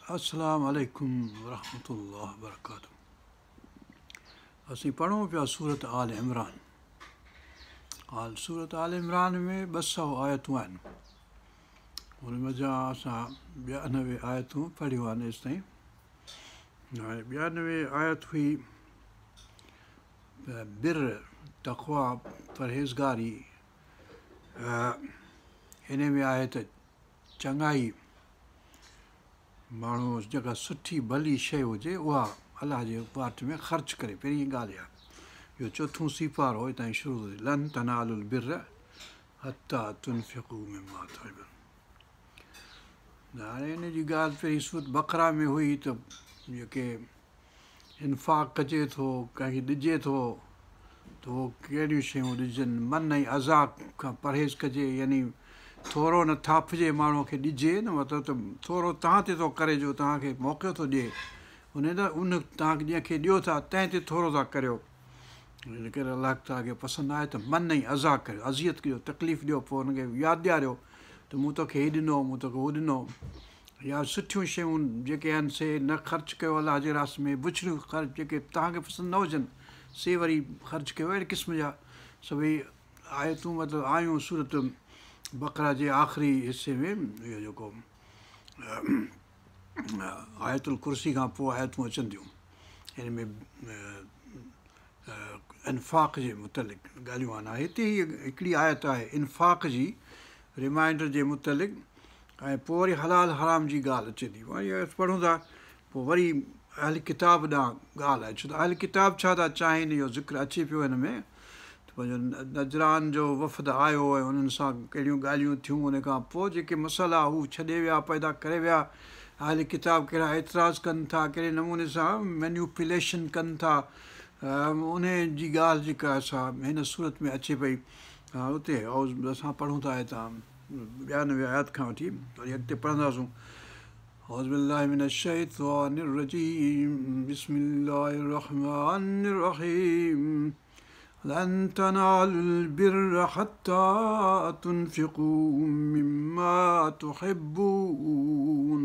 अस्सलामु अलैकुम वरहमतुल्लाहि वबरकातुहू। असीं पढ़ूं पिया सूरत आल इमरान। सूरत आल इमरान में 200 आयतूं आहिनि। हुन मज़ा असां 92 आयतूं पढ़ियूं आहिनि एसि ताईं। हाणे 92 आयत हुई बिर, तक़वा, परहेज़गारी। इन में आहे त चङाई, माण्हू जेका सुठी भली शइ हुजे उहा अलाह जे वाट में ख़र्च करे, पहिरीं ॻाल्हि आहे। इहो चोथों सीपारो हितां ई शुरू थो थिए, लन तनालुल बिर हत्ता तुनफ़िक़ू मिम्मा तुहिब्बून। हाणे इन जी ॻाल्हि पहिरीं सूरत बक़रा में हुई त जेके इन्फ़ाक़ कजे थो, कंहिंखे ॾिजे थो त उहो कहिड़ियूं शयूं ॾिजनि, मन ऐं अज़ा खां परहेज़ कजे, यानी थोरो न थापिजे माण्हूअ खे ॾिजे, न मतिलबु त थोरो तव्हां ते थो करे जो तव्हांखे मौक़ो थो ॾिए, उन तव्हांखे जंहिंखे ॾियो था तंहिं ते थोरो था करियो। इन करे अलाह ताला खे पसंदि आहे त मन ऐं अज़ा करियो, अज़ियत करियो, तकलीफ़ ॾियो, पोइ हुनखे यादि ॾियारियो त मूं तोखे हीउ ॾिनो, मूं तोखे हू ॾिनो। या सुठियूं शयूं जेके आहिनि से न ख़र्च कयो अलाह जे रास्ते में, बुछड़ियूं ख़र्च जेके तव्हांखे पसंदि न हुजनि से वरी ख़र्च कयो। अहिड़े क़िस्म जा सभई आयतूं मतिलबु आयूं सूरत बक़रा जे आख़िरी हिसे में। इहो जेको आयतुल कुर्सी खां पोइ आयतूं अचनि थियूं, हिन में इन्फ़ाक़ जे मुतलिक़ ॻाल्हियूं आहिनि। हिते ई हिकिड़ी आयत आहे इन्फ़ाक़ जी, रिमाइंडर जे मुतलिक़, ऐं पोइ वरी हलाल हराम जी ॻाल्हि अचे थी। वरी पढ़ूं था, पोइ वरी अहल किताब ॾांहुं ॻाल्हि आहे, छो त अहल किताब छा था चाहिनि, इहो ज़िक्र अचे पियो हिन में। पंहिंजो नजरान जो वफ़द आयो ऐं उन्हनि सां कहिड़ियूं ॻाल्हियूं थियूं, उन खां पोइ जेके मसाला हू छॾे विया, पैदा करे विया, अहल किताब कहिड़ा एतिराज़ कनि था, कहिड़े नमूने सां मैन्युपुलेशन कनि था, उन जी ॻाल्हि जेका असां हिन सूरत में अचे पई। उते असां पढ़ूं था हितां 92 आयत खां वठी वरी अॻिते पढ़ंदासूं। औज़ु बिल्लाहि मिनश शैतानिर रजीम, बिस्मिल्लाहिर रहमानिर रहीम। लन तनालुल बिर्र हत्ता तुनफ़िक़ू मिम्मा तुहिब्बून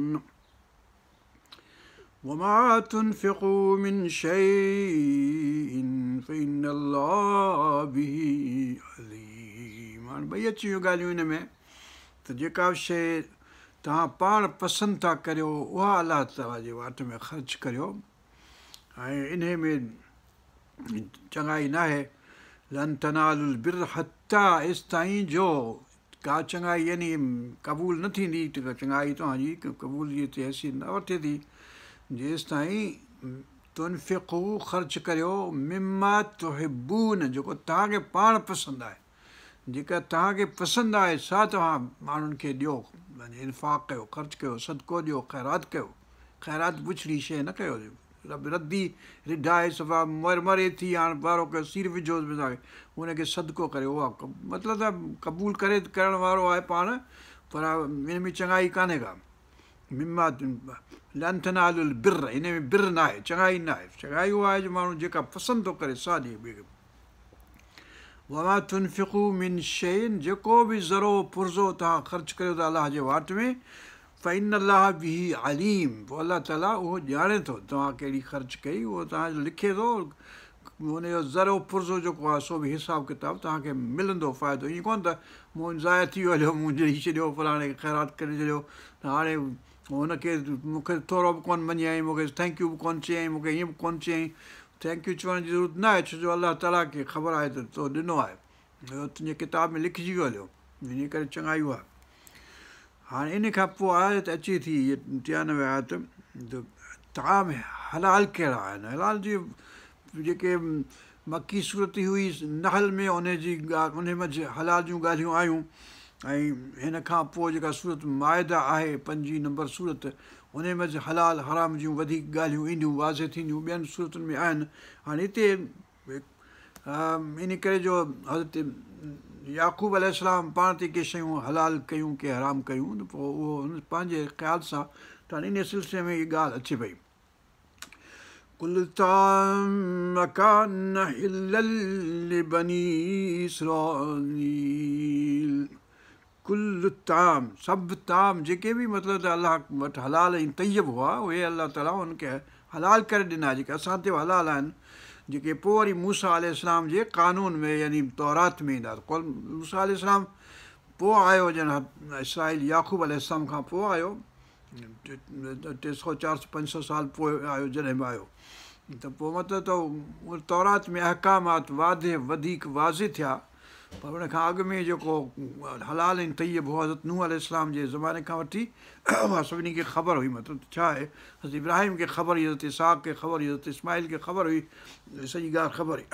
वमा तुनफ़िक़ू मिन शैइन फ़इन्नल्लाह बिही अलीम। हाणे ॿई अची वियूं ॻाल्हियूं हिन में त जेका शइ तव्हां पाण पसंदि था करियो उहा अलाह ताला जे वाट में ख़र्च करियो, ऐं इन में चङाई न आहे। लन तनालुल बिर्र हत्ता, एसि ताईं जो का चङाई यानी क़बूल न थींदी, चङाई तव्हांजी क़बूल जी हिते हैसियत न वठे थी, जेसि ताईं तुनफ़िक़ू ख़र्च करियो, मिम्मा तुहिब्बून, जेको तव्हांखे पाण पसंदि आहे, जेका तव्हांखे पसंदि आहे सा तव्हां माण्हुनि खे ॾियो, इन्फ़ाक़ कयो, ख़र्च कयो, सदको ॾियो, ख़ैरात कयो। ख़ैरात बुछड़ी शइ न कयो, रदी रिढाए सफ़ा मरे थी, हाणे वारो कयो, सीर विझोसि तव्हांखे, हुनखे सदको करे, उहा मतिलबु त क़बूल करे करण वारो आहे पाण, पर हिन में चङाई कान्हे का। मिम्मा लन तनालुल बिर्र, हिन में बिर न आहे, चङाई न आहे। चङाई उहा आहे जो माण्हू जेका पसंदि थो करे सा ॾिए ॿिए खे। वमा तुनफ़िक़ू मिन शैइन, जेको बि ज़रो पुर्ज़ो तव्हां ख़र्च करियो था अलाह जे वाट में, फ़इन्नल्लाह बिही अलीम, पोइ अलाह ताला उहो ॼाणे थो तव्हां कहिड़ी ख़र्च कई, उहो तव्हांजो लिखे थो। हुनजो ज़रो पुर्ज़ो जेको आहे सो बि हिसाब किताब तव्हांखे मिलंदो फ़ाइदो। ईअं कोन्ह त मूं ज़ाया थी वियो हलियो, मूं ॾेई छॾियो, फलाणे खे ख़ैरात करे छॾियो, हाणे हुनखे मूंखे थोरो बि कोन्ह मञियईं, मूंखे थैंक यू बि कोन्ह चयईं, मूंखे ईअं बि कोन्ह चयईं। थैंक यू चवण जी ज़रूरत न आहे, छो जो अलाह ताला खे ख़बर आहे त तो ॾिनो आहे, इहो तुंहिंजे किताब में लिखिजी वियो हलियो, इन करे चङाई आहे। हाणे इन खां पोइ आयत अचे थी 93 आयत, ताम हलाल कहिड़ा आहिनि। हलाल जी जेके मकी सूरत हुई नहल में, उनजी उन में हलाल जूं ॻाल्हियूं आयूं, ऐं हिन खां पोइ जेका सूरत माइदा आहे 5 नंबर सूरत, उन में हलाल हराम जूं वधीक ॻाल्हियूं ईंदियूं, वाज़े थींदियूं, ॿियनि सूरतुनि में आहिनि। हाणे हिते इन करे जो हज़रत याक़ूब अलैहिस्सलाम पाण ते के शयूं हलाल कयूं, के हराम कयूं, त पोइ उहो हुन पंहिंजे ख़्याल सां त इन सिलसिले में इहा ॻाल्हि अचे पई। कुल ताम कान हिल्लल लिबनी इसराईल कुल ताम, सभु ताम जेके बि मतिलबु त अलाह वटि हलाल ऐं तैयब हुआ उहे अलाह ताला उनखे हलाल करे ॾिना, जेके असां ते हलाल आहिनि, जेके पोइ वरी मूसा अलैहिस्सलाम जे कानून में यानी तौरात में ईंदा। मूसा अलैहिस्सलाम पोइ आयो, ॼण इसराईल याक़ूब अलैहिस्सलाम खां पोइ आयो, 300 400 500 साल पोइ आयो जॾहिं बि आयो, त पोइ मतिलबु त उहो तौरात में अहकामात वधीक वाज़े थिया। पर उन खां अॻु में जेको हलाल ऐं तैयब हुओ हज़रत नूह अलैहिस्सलाम जे ज़माने खां वठी उहा सभिनी खे ख़बर हुई। मतिलबु छा आहे, हज़रत इब्राहिम खे ख़बर हुई, हज़रत इसहाक खे ख़बर हुई, हज़रत इस्माइल खे ख़बर हुई, सॼी ॻाल्हि ख़बर हुई।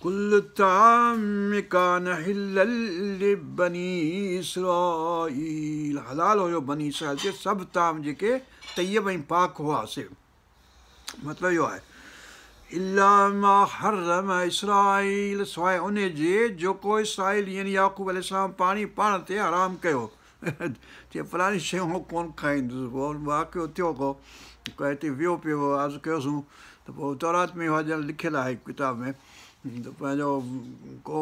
कुल ताम कान हिल्लल लिबनी इसराईल, हलाल हुयो बनी इसराईल खे सभु ताम जेके तैयब ऐं पाक हुआ से। मतिलबु इहो आहे इल्ला मा हर्रम इसराईल, सवाइ उन जे जेको इसराईल यानी याक़ूब अलैहिस्सलाम पाण ते हराम कयो। चए फलाणी शयूं कोन खाईंदुसि। पोइ वाक़ियो थियो को हिते वियो पियो, अर्ज़ु कयोसीं त पोइ तौरात में उहा ॼण लिखियलु आहे किताब में, त पंहिंजो को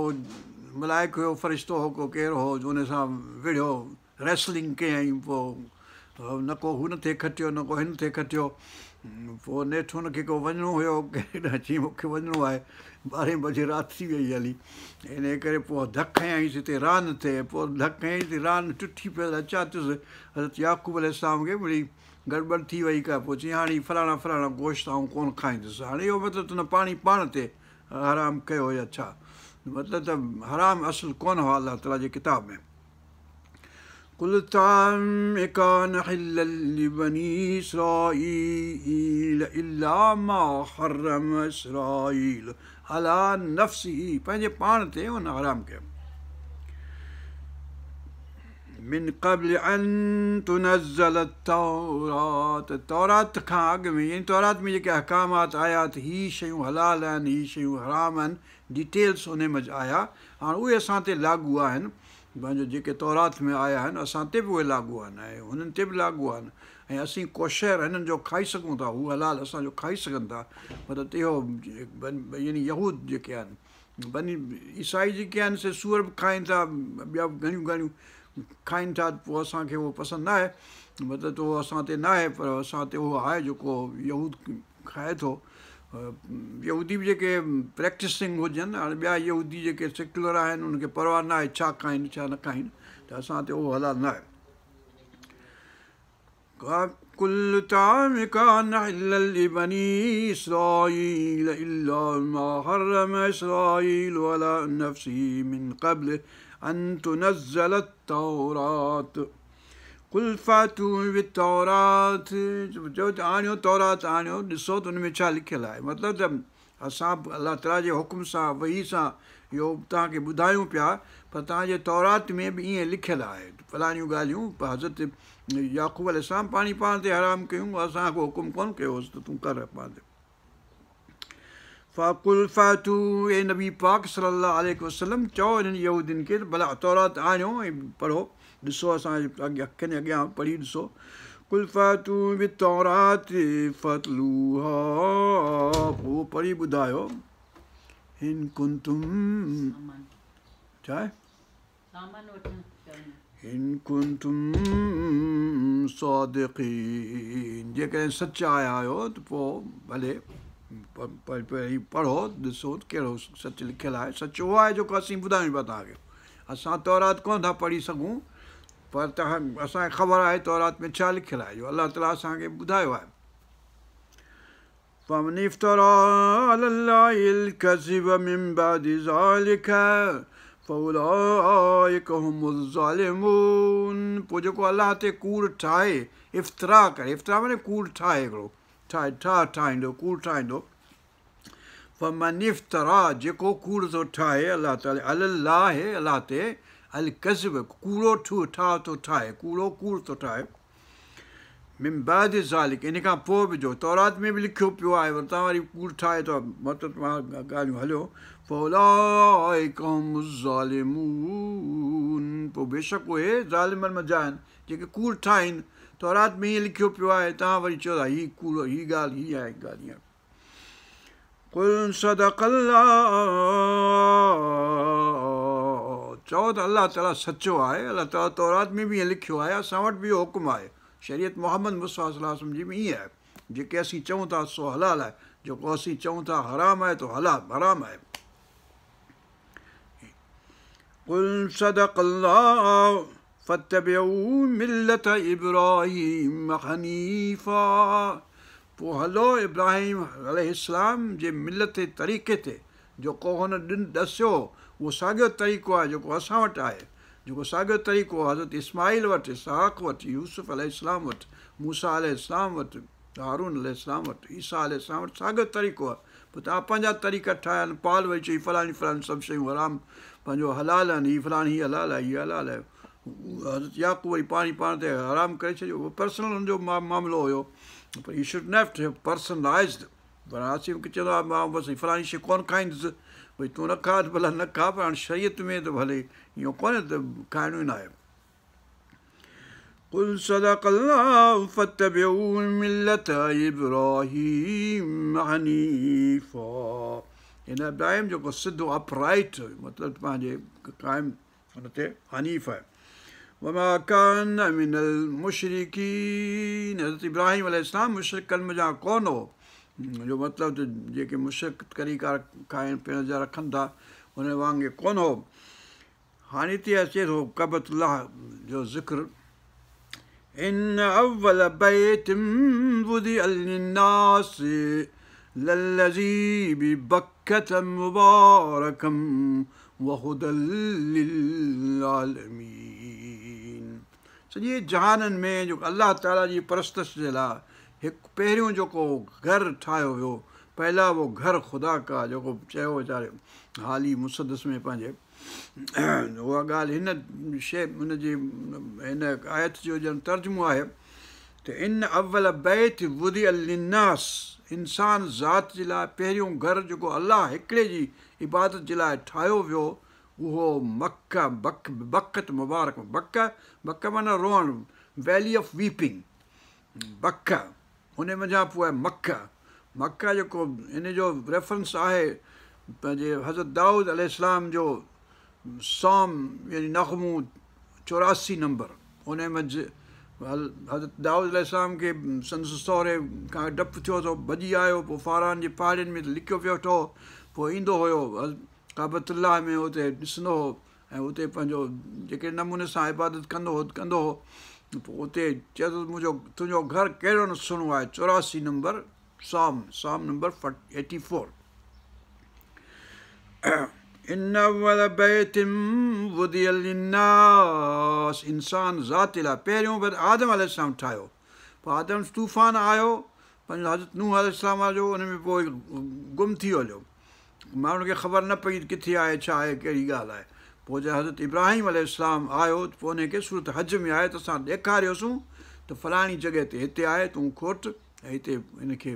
मलाइक हुयो, फ़रिश्तो हो, को केरु हो, उन सां विढ़ियो, रेसलिंग कयईं। पोइ न को हू नथे खटियो, न को हिन थे खटियो। पोइ नेठि हुनखे को वञिणो हुयो, केॾांहुं चई मूंखे वञिणो आहे, 12 बजे राति थी वई हली, इन करे पोइ धकु हयईंसि हिते रान थिए। पोइ धकु हयईंसि, रान टुटी पियो, अचा तुसि हज़रत याक़ूब अलैहिस्सलाम खे वरी गड़बड़ थी वई का। पोइ चई हाणे फलाणा फलाणा गोश्त आउं कोन खाईंदुसि। हाणे इहो मतिलबु त न पाण ते हराम कयो या छा, मतिलबु त हराम असुलु कोन हुआ अलाह ताला जे किताब में। कुल ताम कान हिल्लल लिबनी इसराईल इल्ला मा हर्रम इसराईल अला नफ्सिही, पंहिंजे पाण ते हुन हराम कयो। मिन क़ब्ल अन तुनज़्ज़ल तौरात, तौरात खां अॻु में, यानी तौरात में जेके अहकामात आया त हीअ शयूं हलाल आहिनि, हीअ शयूं हराम आहिनि, डिटेल्स उन में आया। हाणे उहे असां ते लागू आहिनि, पंहिंजो जेके तौरात में आया आहिनि असां ते बि उहे लागू आहिनि ऐं हुननि ते बि लागू आहिनि। ऐं असीं को शहर हिननि जो खाई सघूं था, हू हलाल असांजो खाई सघनि था। मतिलबु इहो यानी यहूद जेके आहिनि, बनी ईसाई जेके आहिनि से सूअर बि खाइनि था, ॿिया घणियूं घणियूं खाइनि था। पोइ असांखे उहो पसंदि न आहे, मतिलबु त उहो असां ते न आहे, पर असां ते उहो आहे जेको यहूद खाए थो। यहूदी बि जेके प्रैक्टिसिंग हुजनि, हाणे ॿिया यहूदी जेके सेक्युलर आहिनि उनखे परवाह न आहे छा खाइनि छा न खाइनि, त असां ते उहो हलाल न आहे। कुल ताम कान हिल्लल लिबनी इसराईल इल्ला मा हर्रम इसराईल अला नफ्सिही मिन क़ब्ल अन तुनज़्ज़ल तौरात कुल फातू बितौरात, चओ त आणियो तौरात आणियो, ॾिसो त हुन में छा लिखियलु आहे। मतिलबु त असां अलाह ताला जे हुकुम सां वही सां इहो तव्हांखे ॿुधायूं पिया, पर तव्हांजे तौरात में बि ईअं लिखियलु आहे फलाणियूं ॻाल्हियूं। हज़रत याक़ूब अलैहिस्सलाम पाण ते हराम कयूं, असां को हुकुम कोन कयोसीं त तूं कर पाण ते। फ़ाकुल फ़ातू, ए नबी पाक सल्लल्लाहु अलैहि वसल्लम, चओ हिननि यहूदियुनि खे भला तौरात आणियो ऐं पढ़ो, ॾिसो असांजे अखियुनि अॻियां पढ़ी ॾिसो। कुल फ़ातू बितौरात फ़तलूहा, पोइ पढ़ी ॿुधायो। हिन कुंतुम, छा आहे, हिन कुंतुम सादिक़ीन, जेकॾहिं सचा आया आहियो त पोइ भले पढ़ो, ॾिसो कहिड़ो सच लिखियलु आहे। सच उहो आहे जेको असीं ॿुधायूं पिया तव्हांखे। असां तौरात कोन था पढ़ी सघूं, पर असांखे ख़बर आहे तौरात में छा लिखियलु आहे, जो अलाह ताला असांखे ॿुधायो आहे। فمن افترى على الله الكذب من بعد ذلك فأولئك هم الظالمون, पोइ जेको अलाह ते कूड़ ठाहे, इफ़्तरा करे, इफ़्तरा माने कूड़ ठाहे, हिकिड़ो ठाहींदो, कूड़ ठाहींदो। फमन इफ़्तरा, जेको कूड़ थो ठाहे अलाह ताला, अलाह अलाह ते, अल कज़िब, कूड़ो ठाह थो ठाहे, कूड़ो कूड़ थो ठाहे। मिन बाद ज़ालिक, इन खां पोइ बि जो तौरात में बि लिखियो पियो आहे, पर तव्हां वरी कूड़ ठाहे थो, मतिलबु ॻाल्हियूं हलियो। फौलाइक हुम ज़ालिमून, पोइ बेशक उहे ज़ालिमनि मंझा आहिनि जेके कूड़ ठाहिनि। तौरात में ईअं लिखियो पियो आहे, तव्हां वरी चओ था हीअ कूड़, हीअ ॻाल्हि हीअ आहे ॻाल्हि हीअं। कुल सदक़ल्लाह, चओ त अलाह ताला सचो आहे। अलाह ताला तौरात में बि ईअं लिखियो आहे, असां वटि बि इहो हुकुम आहे। शरीयत मोहम्मद मुस्तफ़ा सल्लल्लाहु अलैहि वसल्लम जी बि ईअं आहे। जेके असीं चऊं था सो हलाल आहे, जेको असीं चऊं था हराम आहे त हराम आहे। कुल सदक़ल्लाह फत्तबिऊ मिल्लत इब्राहीम हनीफ़ा, पोइ हलो इब्राहिम अलैहिस्सलाम जे मिलत तरीक़े ते जेको हुन ॾसियो, उहो साॻियो तरीक़ो आहे जेको असां वटि आहे। जेको साॻियो तरीक़ो हज़रत इस्माईल वटि, इसहाक़ वटि, यूसुफ अलैहिस्सलाम वटि, मूसा अलैहिस्सलाम वटि, हारून अलैहिस्सलाम वटि, ईसा अलैहिस्सलाम वटि साॻियो तरीक़ो आहे। पोइ तव्हां पंहिंजा तरीक़ा ठाहिया आहिनि, पाल वेही चई फलाणी फलाणी सभु शयूं हराम पंहिंजो हलाल आहिनि, हीअ फलाणी हीअ हलाल आहे, हीअ हलाल आहे। हज़रत याक़ूब वरी पाण ते हराम करे छॾियो। उहो पर्सनल हुनजो मामिलो हुयो, पर you should not have personalized. पर आसिम चवंदो आहे मां बसि फलाणी शइ कोन खाईंदुसि, भई तूं न खा त भला न खा, पर हाणे शरीयत में त भले इहो कोन्हे त खाइणो ई न आहे। कुल सदक़ल्लाह फत्तबिऊ मिल्लत इब्राहीम हनीफ़ा, हिन इब्राहिम जेको सिधो अपराइट मतिलबु पंहिंजे क़ाइमु हुन ते हनीफ़ आहे। वमा कान मिनल मुशरिकीन, हज़रत इब्राहिम अलैहिस्सलाम मुशरिकनि में जा कोन हो, जो मतिलबु त जेके मुशरिक तरीक़ा खाइण पीअण जा रखनि था उन वांगुरु कोन हो। हाणे हिते अचे थो कबतुल्लाह जो ज़िक्र। इन अव्वल बैतिम वुदिअ लिन्नास लल्लज़ी बिबक्कत मुबारकम वहुदल लिलआलमीन, सॼे जहाननि में जेको अलाह ताला जी परस्तश जे लाइ हिकु पहिरियों जेको घरु ठाहियो वियो, पहला वो घर ख़ुदा का, जेको चयो वीचारे हाली मुसदस में पंहिंजे, उहा ॻाल्हि हिन शइ हुनजी हिन आयत जो ॼण तर्जुमो आहे त इन अव्वल बैत वुदिअ लिन्नास, इंसान ज़ात जे लाइ पहिरियों घरु जेको अलाह हिकिड़े जी इबादत जे लाइ ठाहियो वियो, उहो मक्का बकत मुबारक। बक माना रोअणु, वैली ऑफ वीपिंग, बक उन मञा पोइ आहे मक्का जेको हिन जो रेफरेंस आहे पंहिंजे हज़रत दाऊद अलैहिस्सलाम जो सौम यानी नग़मो 84 नंबर। उन मंझि हज़रत दाऊद अलैहिस्सलाम खे संदसि सहुरे खां डपु थियो त भॼी आयो, पोइ फ़ारान जे पहाड़ियुनि में लिकियो पियो वेठो, पोइ ईंदो हुयो काबतुल्लाह में, उते ॾिसंदो हो ऐं उते पंहिंजो जेके नमूने सां इबादत कंदो हो। पोइ उते चए थो तुंहिंजो घरु कहिड़ो न सुहिणो आहे, 84 नंबर सौम नंबर 84। इन अव्वल बैतिम वुदिअ लिन्नास, इंसान ज़ात लाइ पहिरियों पर आदम अलैहिस्सलाम ठाहियो। पोइ आदम तूफ़ान आयो पंहिंजो हज़रत नूह अलैहिस्सलाम जो, उन में पोइ गुम थी हलियो, माण्हुनि खे ख़बर न पई किथे आहे, छा आहे, कहिड़ी ॻाल्हि आहे। पोइ जॾहिं हज़रत इब्राहिम अलैहिस्सलाम आयो त पोइ उनखे सूरत हज में आहे त असां ॾेखारियोसीं त फलाणी जॻह ते हिते आहे, तूं खोट ऐं हिते हिनखे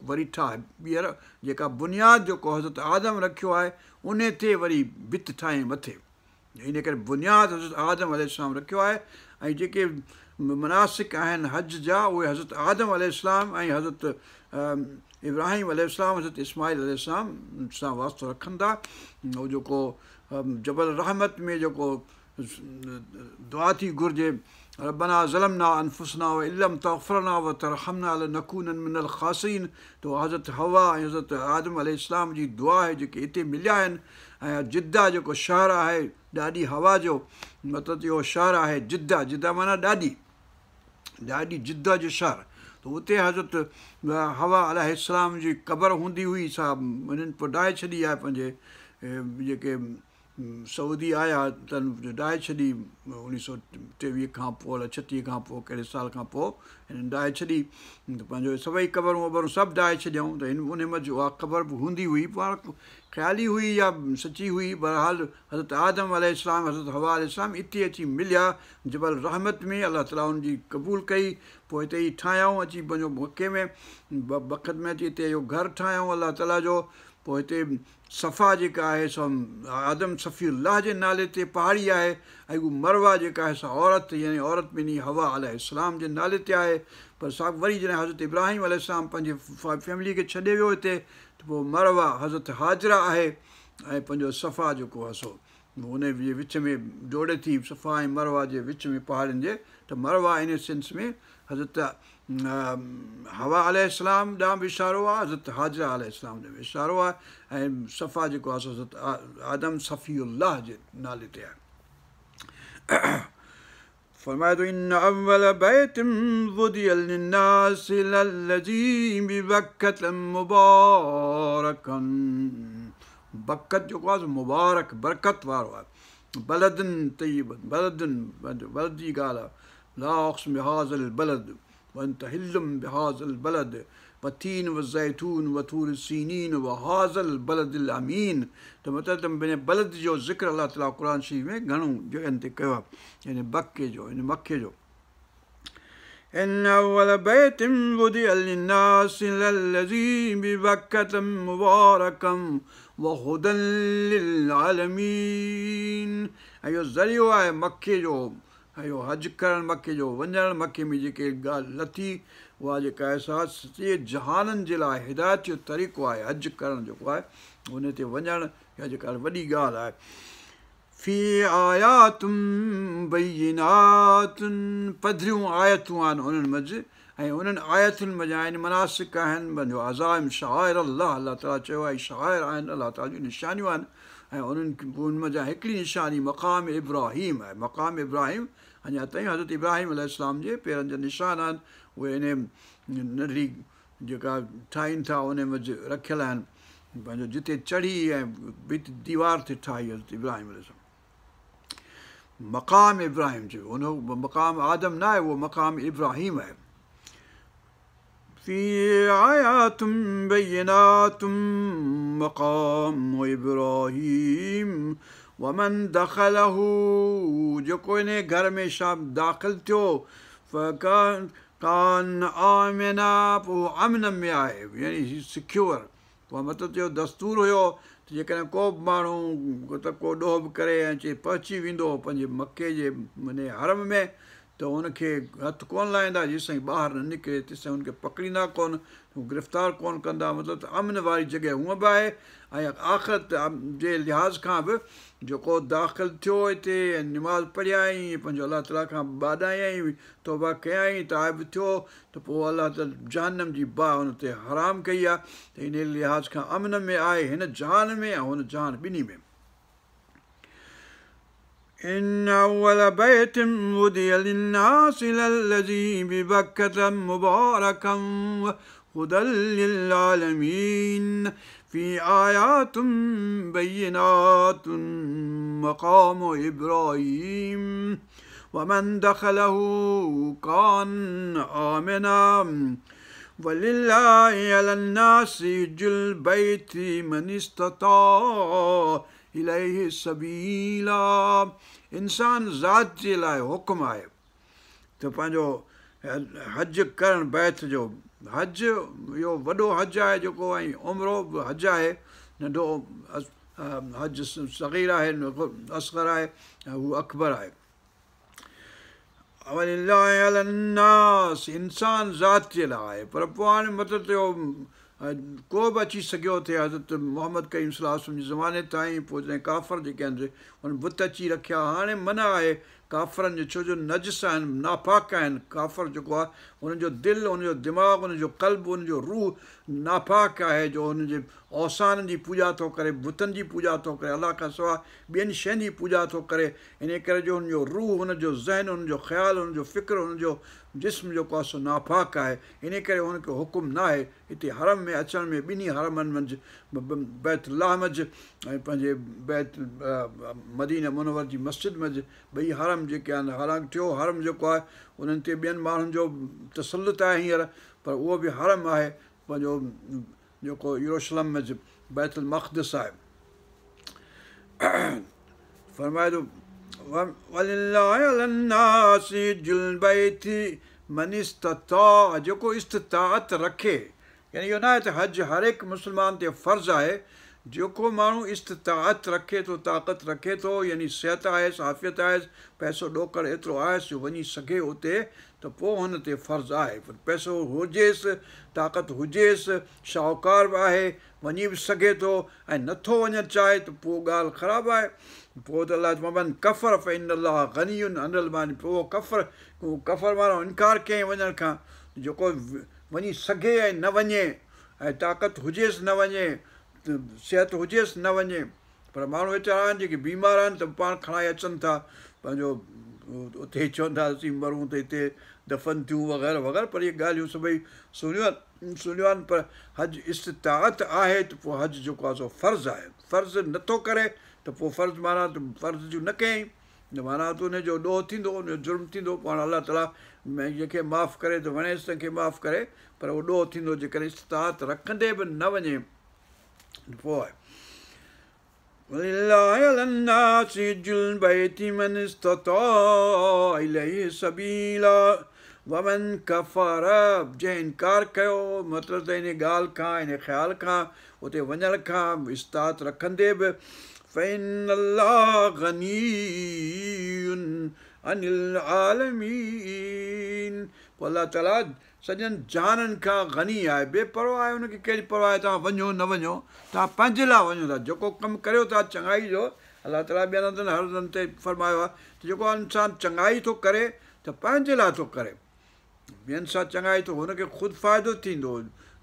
वरी ठाहे ॿीहर, जेका बुनियादु जेको हज़रत आदम रखियो आहे उन ते वरी भित ठाहे मथे। इन करे बुनियादु हज़रत आदम अलैहिस्सलाम रखियो आहे, ऐं जेके मनासिक आहिनि हज जा उहे हज़रत आदम अलैहिस्सलाम ऐं हज़रत इब्राहिम अलैहिस्सलाम हज़रत इस्माईल अलैहिस्सलाम सां वास्तो रखनि था। उहो जेको जबल रहमत में जेको दुआ थी घुरिजे, रब्बना ज़लमना अनफुसना व इल्लम तग़फिर लना व तरहमना लनकूनन मिनल ख़ासिरीन, त हज़रत हवा ऐं हज़रत आदम अलैहिस्सलाम जी दुआ आहे जेके हिते मिलिया आहिनि। ऐं जिद्दा जेको शहरु आहे ॾाढी हवा जो मतिलबु इहो शहरु आहे जिद्दा माना ॾाढी जिद्दा जो शहरु। त उते हज़रत हवा अलैहिस्सलाम जी क़बर हूंदी हुई, सा उन्हनि पोइ ॾाहे छॾी आहे, पंहिंजे जेके सऊदी आया त ॾाहे छॾी 1923 खां पोइ अलाए 36 खां पोइ कहिड़े साल खां पोइ हिननि ॾाहे छॾी, त पंहिंजो सभई क़बरूं वबरूं सभु ॾाहे छॾियऊं। त हिन उन मंझि उहा क़बर बि हूंदी हुई, पाण ख़्याली हुई या सची हुई, बहरहाल हज़रत आदम अलैहिस्सलाम हज़रत हवा अलैहिस्सलाम हिते अची मिलिया जबल रहमत में। अलाह ताला हुनजी क़बूल कई, पोइ हिते ई ठाहियऊं अची पंहिंजो मके में बख़त में अची हिते इहो घरु ठाहियऊं अलाह ताला जो। पोइ हिते सफ़ा जेका आहे सो आदम सफ़ीउल्लाह जे नाले ते पहाड़ी आहे, ऐं उहा मरवा जेका आहे सा औरत यानी औरत ॿिनी हवा अलैहिस्सलाम जे नाले ते आहे। पर सा वरी जॾहिं हज़रत इब्राहिम अलैहिस्सलाम पंहिंजे फैमिली खे छॾे वियो हिते, त पोइ मरवा हज़रत हाजरा आहे ऐं पंहिंजो सफ़ा जेको आहे सो उन जे विच में जोड़े थी सफ़ा ऐं मरवा जे विच में पहाड़ियुनि जे त मरवा इन सेंस में हज़रत हवा अलैहिस्सलाम ॾांहुं बि इशारो आहे हज़रत हाजरा अलैहिस्सलाम ॾांहुं बि इशारो आहे ऐं सफ़ा जेको आहे सो हज़रत आदम सफ़ीउल्लाह जे नाले ते आहे फरमाए थो इन अव्वल बैतिन वुदिअ लिन्नास लल्लज़ी बिबक्कत मुबारकन बरकत जेको आहे मुबारक बरकत वारो आहे बलदन तय्यबन बलदन बलद जी ॻाल्हि आहे ला उक़्सिमु बिहाज़िल बलद व अंत हिल्लुम बिहाज़िल बलद वतीन व ज़ैतून व तूर सीनीन व हाज़िल बलदिल अमीन त मतिलबु त बलद जो ज़िक्र अलाह ताला क़ुर शरीफ़ में घणो जॻहियुनि ते कयो आहे हिन बके जो हिन मखे जो إن أول بيت وضع للناس للذي ببكة مباركا وهدى للعالمين इहो ज़रियो आहे मके जो इहो हज करणु मके जो वञणु मके में जेके ॻाल्हि लथी उहा जेका अहसास सॼे जहाननि जे लाइ हिदायत जो तरीक़ो आहे हज करणु जेको आहे उन ते वञणु इहा जेका वॾी ॻाल्हि आहे फी आयातुम बय्यिनातुन पधरियूं आयतूं आहिनि उन्हनि मंझि ऐं उन्हनि आयतुनि मंझि आहिनि मनासिक आहिनि पंहिंजो अज़ाइम शाइर अलाह ताला चयो आहे शाइर आहिनि अलाह ताला जूं निशानियूं आहिनि ऐं उन्हनि उन मंझि हिकिड़ी निशानी मक़ाम इब्राहिम आहे मक़ाम इब्राहिम अञा ताईं हज़रत इब्राहिम अलैहिस्सलाम जे पेरनि जा निशान आहिनि उहे इन नंढड़ी जेका ठाहिनि था उन मंझि रखियल आहिनि पंहिंजो जिते चढ़ी ऐं भित दीवार ते ठाही हज़रत इब्राहिम अलैहिस्सलाम मक़ाम इब्राहिम चयो उन मक़ाम आदम न आहे उहो मक़ाम इब्राहिम आहे फी आयातुम बय्यिनातुम मक़ाम इब्राहिम वमन दख़लहू जेको इन घर में दाख़िल थियो कान आमिना पोइ अमन में आहे यानी सिक्योर पोइ मतिलबु इहो दस्तूर हुयो त जेकॾहिं को बि माण्हू त को ॾोह बि करे ऐं चए पहुची वेंदो पंहिंजे मके जे माने हरम में त हुनखे हथु कोन लाहींदा जेसिताईं ॿाहिरि न निकिरे तेसिताईं हुनखे पकड़ींदा कोन गिरफ़्तार कोन कंदा मतिलबु त अमन वारी जॻह हूअं बि आहे ऐं आख़िरत जे लिहाज़ खां बि जेको दाख़िल थियो हिते ऐं निमाज़ पढ़ियाई पंहिंजो अलाह ताला खां ॿाॾायईं तौबा कयाई ताइब थियो त पोइ अलाह ताला जहन्नम जी बाह हुन ते हराम कई आहे त इन लिहाज़ खां अमन में आहे हिन जहान में ऐं हुन जहान ॿिन्ही में إن أول بيت وضع للناس للذي ببكة مباركا هدى للعالمين في آيات بينات مقام إبراهيم ومن دخله كان آمنا ولله على الناس حج البيت من استطاع इलाही सबीला इंसान ज़ात जे लाइ हुकुम आहे त पंहिंजो हज करणु बैत जो हज इहो वॾो हज आहे जेको ऐं उमिरो बि हज आहे नंढो हज सग़ीर आहे असग़र आहे ऐं हू अकबर आहे इंसान ज़ात जे लाइ आहे पर पोइ हाणे मतिलबु इहो को बि अची सघियो थिए हज़रत मोहम्मद करीम सल्लल्लाहु अलैहि वसल्लम जे ज़माने ताईं पोइ जॾहिं काफ़र जेके आहिनि हुन बुत अची रखिया हाणे मना आहे काफ़रनि जो छो जो नजस आहिनि नापाक आहिनि काफ़र जेको आहे हुनजो दिलि हुनजो दिमाग़ु हुनजो क़ल्ब हुनजो रूह नापाक आहे जो हुनजे औसाननि जी पूॼा थो करे बुतनि जी पूॼा थो करे अलाह खां सवाइ ॿियनि शयुनि जी पूॼा थो करे इन करे जो हुनजो रूह हुनजो ज़हन हुनजो ख़्यालु हुनजो फ़िक्रु हुनजो जिस्म जेको आहे सो नापाक आहे इन करे हुनखे हुकुम न आहे हिते हरम में अचण में ॿिन्ही हरमनि मंझि बैतुल्लाह मंझि ऐं पंहिंजे बैत मदीना मुनव्वर जी मस्जिद मंझि ॿई हरम जेके आहिनि हालांकि टियों हरम जेको आहे उन्हनि ते ॿियनि माण्हुनि जो तसलुत आहे हींअर पर उहो बि हरम आहे पंहिंजो जेको यरूशलम मंझि बैतुल मक़दिस आहे फरमाए थो जेको इस्तिताअत रखे यानी इहो न आहे त हज हर हिकु मुस्लमान ते फ़र्ज़ु आहे जेको माण्हू इस्तिताअत रखे थो, ताक़त रखे थो, यानी सिहत आहे, साफ़ियत आहे, पैसो ॾोकड़ एतिरो आहे जो वञी सघे उते, त पोइ हुन ते फ़र्ज़ु आहे। पैसो हुजेसि, ताक़त हुजेसि, शाहूकार बि आहे, वञी बि सघे थो, ऐं नथो वञणु चाहे त पोइ ॻाल्हि ख़राबु आहे। पोइ त अलाह ममन कफ़र फ़इन अल्लाह गनियुन अनिल मानी, पोइ कफ़र वारो इनकार कयईं वञण खां। जेको वञी सघे ऐं न वञे, ऐं ताक़त हुजेसि न वञे, सिहत हुजेसि न वञे, पर माण्हू वीचारा आहिनि जेके बीमार आहिनि त पाण खणाए अचनि था, पंहिंजो उते चवंदा असीं मरूं त हिते दफ़न थियूं वग़ैरह वग़ैरह, पर इहे ॻाल्हियूं सभई सुनियूं आहिनि। पर हज इस्तिताअत आहे त पोइ हज जेको आहे सो फ़र्ज़ु आहे। फ़र्ज़ु नथो करे त पोइ फ़र्ज़ु माना त फ़र्ज़ जूं न कयईं, माना त उनजो ॾोह थींदो, उनजो जुर्म थींदो। पाण अलाह ताला जंहिंखे माफ़ु करे त वणेसि तंहिंखे माफ़ु करे, पर उहो ॾोह थींदो जेकॾहिं इस्तिताअत रखंदे बि न वञे। पोइ आहे ولله على الناس حج البيت من استطاع إليه سبيلا ومن كفر, जंहिं इनकार कयो, मतिलबु त इन ॻाल्हि खां, इन ख़्याल खां, उते वञण खां, इस्तिताअत रखंदे बि, فإن الله غني عن العالمين, पोइ अलाह ताला सॼनि जहाननि खां गनी आहे, बेपरवाह आहे, हुनखे कहिड़ी परवाह आहे तव्हां वञो न वञो, तव्हां पंहिंजे लाइ वञो था। जेको कमु करियो था चङाई जो, अलाह ताला ॿियनि हंधि हर हंधि ते फ़रमायो आहे त जेको इंसानु चङाई थो करे त पंहिंजे लाइ थो करे, ॿियनि सां चङाई थो, हुनखे ख़ुदि फ़ाइदो थींदो,